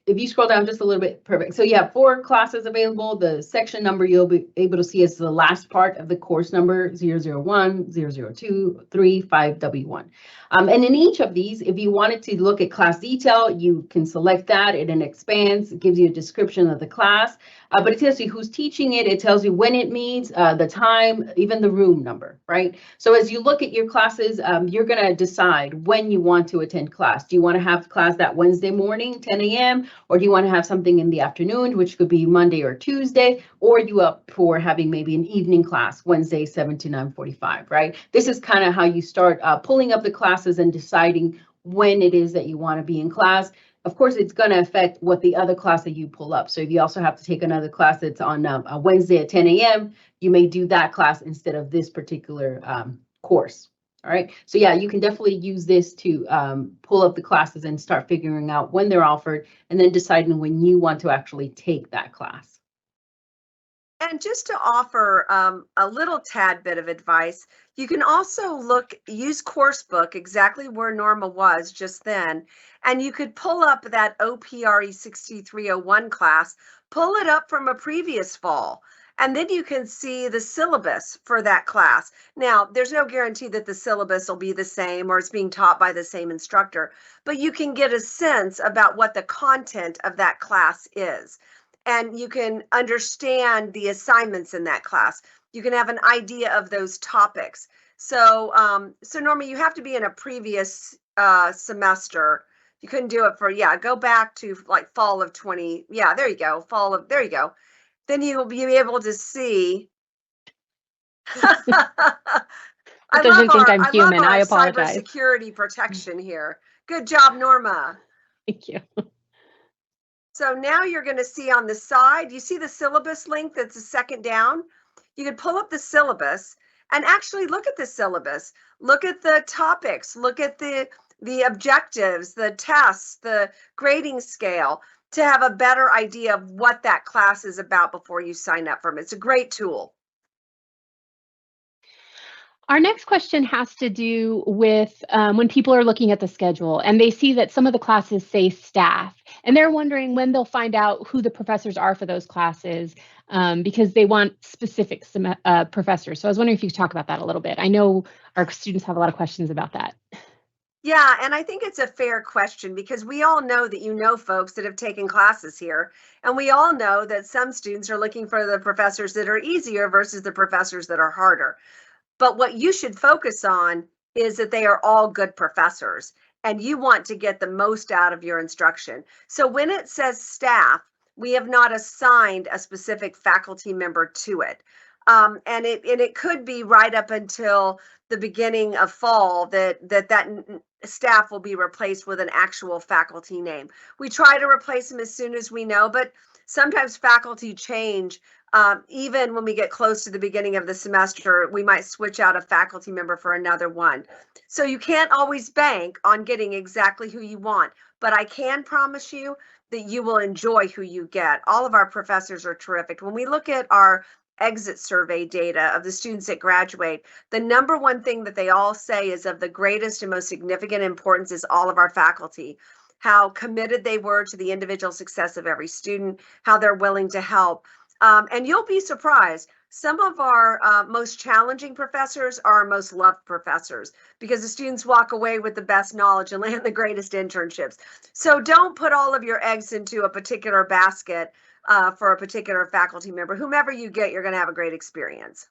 If you scroll down just a little bit, perfect. So you have 4 classes available. The section number you'll be able to see is the last part of the course number 001, 002, 3, 5, W1. And in each of these, if you wanted to look at class detail, you can select that. It then expands, it gives you a description of the class, but it tells you who's teaching it. It tells you when it meets, the time, even the room number, right? So as you look at your classes, you're going to decide when you want to attend class. Do you want to have class that Wednesday morning, 10 a.m., or do you want to have something in the afternoon, which could be Monday or Tuesday, or are you up for having maybe an evening class, Wednesday, 7 to 9:45, right? This is kind of how you start pulling up the classes and deciding when it is that you want to be in class. Of course, it's going to affect what the other class that you pull up. So if you also have to take another class that's on a Wednesday at 10 a.m., you may do that class instead of this particular course. All right, so yeah, you can definitely use this to pull up the classes and start figuring out when they're offered and then deciding when you want to actually take that class. And just to offer a little tad bit of advice, you can also use Coursebook exactly where Norma was just then, and you could pull up that OPRE 6301 class, pull it up from a previous fall, and then you can see the syllabus for that class. Now, there's no guarantee that the syllabus will be the same or it's being taught by the same instructor, but you can get a sense about what the content of that class is. And you can understand the assignments in that class. You can have an idea of those topics. So, Norma, you have to be in a previous semester. You couldn't do it for, go back to like fall of 20. Yeah, there you go. There you go. Then you'll be able to see. It doesn't think I'm human. I apologize. Cybersecurity protection here. Good job, Norma. Thank you. So now you're going to see on the side, you see the syllabus link that's a second down? You could pull up the syllabus and actually look at the syllabus. Look at the topics, look at the objectives, the tests, the grading scale to have a better idea of what that class is about before you sign up for it. It's a great tool. Our next question has to do with when people are looking at the schedule and they see that some of the classes say staff, and they're wondering when they'll find out who the professors are for those classes because they want specific professors. So I was wondering if you could talk about that a little bit. I know our students have a lot of questions about that. Yeah, and I think it's a fair question because we all know that you know folks that have taken classes here, and we all know that some students are looking for the professors that are easier versus the professors that are harder. But what you should focus on is that they are all good professors and you want to get the most out of your instruction. So when it says staff, we have not assigned a specific faculty member to it. And it could be right up until the beginning of fall that staff will be replaced with an actual faculty name. We try to replace them as soon as we know, but sometimes faculty change. Even when we get close to the beginning of the semester, we might switch out a faculty member for another one. So you can't always bank on getting exactly who you want, but I can promise you that you will enjoy who you get. All of our professors are terrific. When we look at our exit survey data of the students that graduate, the number one thing that they all say is of the greatest and most significant importance is all of our faculty, how committed they were to the individual success of every student, how they're willing to help. And you'll be surprised. Some of our most challenging professors are our most loved professors because the students walk away with the best knowledge and land the greatest internships. So don't put all of your eggs into a particular basket for a particular faculty member. Whomever you get, you're going to have a great experience.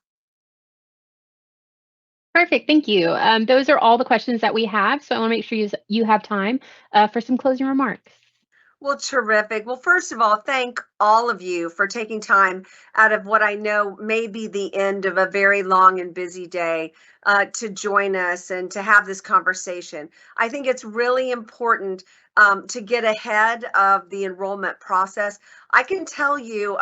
Perfect. Thank you. Those are all the questions that we have. So I want to make sure you have time for some closing remarks. Well, terrific. Well, first of all, thank all of you for taking time out of what I know may be the end of a very long and busy day to join us and to have this conversation. I think it's really important to get ahead of the enrollment process. I can tell you,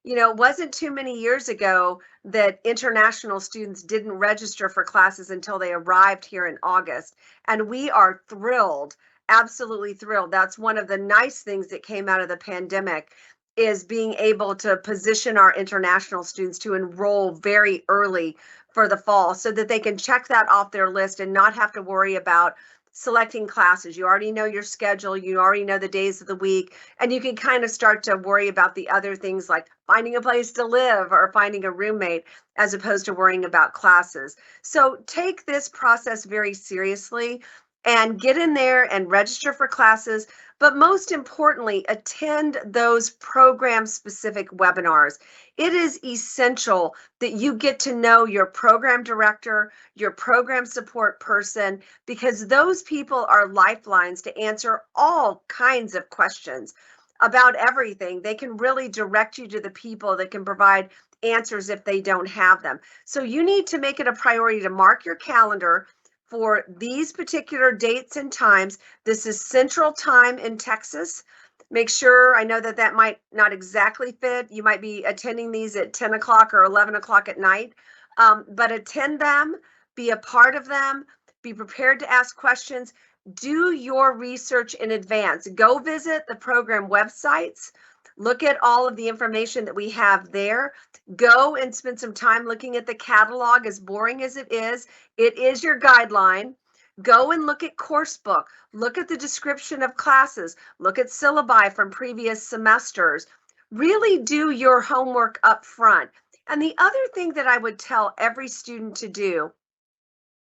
it wasn't too many years ago that international students didn't register for classes until they arrived here in August. And we are thrilled, absolutely thrilled. That's one of the nice things that came out of the pandemic, is being able to position our international students to enroll very early for the fall so that they can check that off their list and not have to worry about selecting classes. You already know your schedule, you already know the days of the week, and you can kind of start to worry about the other things like finding a place to live or finding a roommate as opposed to worrying about classes. So take this process very seriously and get in there and register for classes, but most importantly, attend those program-specific webinars. It is essential that you get to know your program director, your program support person, because those people are lifelines to answer all kinds of questions about everything. They can really direct you to the people that can provide answers if they don't have them. So you need to make it a priority to mark your calendar for these particular dates and times. This is Central Time in Texas. Make sure, I know that that might not exactly fit. You might be attending these at 10 o'clock or 11 o'clock at night, but attend them, be a part of them, be prepared to ask questions, do your research in advance. Go visit the program websites. Look at all of the information that we have there. Go and spend some time looking at the catalog, as boring as it is your guideline. Go and look at course book, look at the description of classes, look at syllabi from previous semesters. Really do your homework up front. And the other thing that I would tell every student to do,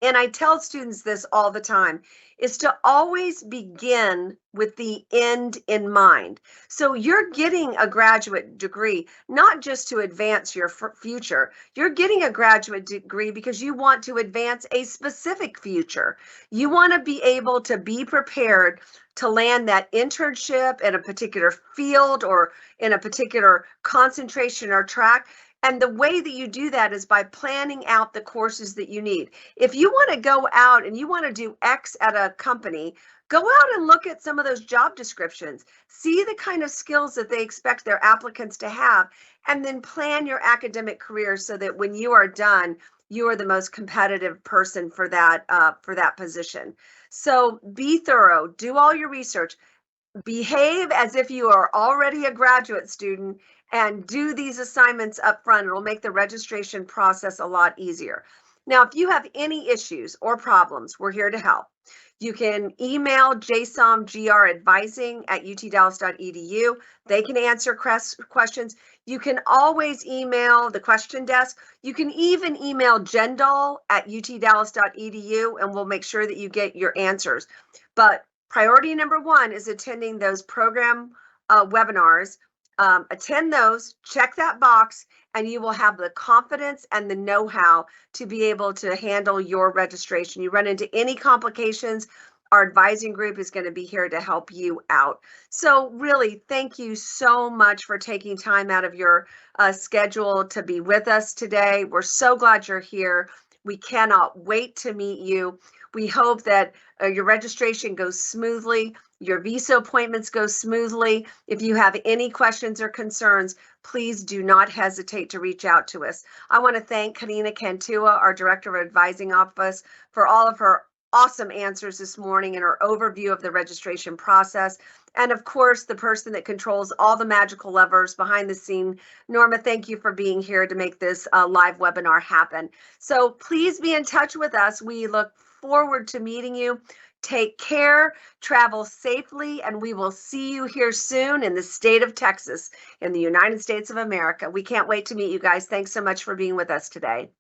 and I tell students this all the time, is to always begin with the end in mind. So you're getting a graduate degree, not just to advance your future. You're getting a graduate degree because you want to advance a specific future. You want to be able to be prepared to land that internship in a particular field or in a particular concentration or track. And the way that you do that is by planning out the courses that you need. If you want to go out and you want to do X at a company, go out and look at some of those job descriptions. See the kind of skills that they expect their applicants to have, and then plan your academic career so that when you are done, you are the most competitive person for that position. So be thorough, do all your research, behave as if you are already a graduate student, and do these assignments up front. It'll make the registration process a lot easier. Now, if you have any issues or problems, we're here to help. You can email JSOM Advising at utdallas.edu. They can answer questions. You can always email the question desk. You can even email Jendal at utdallas.edu, and we'll make sure that you get your answers. But priority number one is attending those program webinars. Attend those, check that box, and you will have the confidence and the know-how to be able to handle your registration. You run into any complications, our advising group is going to be here to help you out. So really, thank you so much for taking time out of your schedule to be with us today. We're so glad you're here. We cannot wait to meet you. We hope that your registration goes smoothly, your visa appointments go smoothly. If you have any questions or concerns, please do not hesitate to reach out to us. I want to thank Corina Cantua, our Director of Advising Office, for all of her awesome answers this morning and her overview of the registration process. and of course, the person that controls all the magical levers behind the scene. Norma, thank you for being here to make this live webinar happen. So please be in touch with us. We look forward to meeting you. Take care, travel safely, and we will see you here soon in the state of Texas in the United States of America. We can't wait to meet you guys. Thanks so much for being with us today.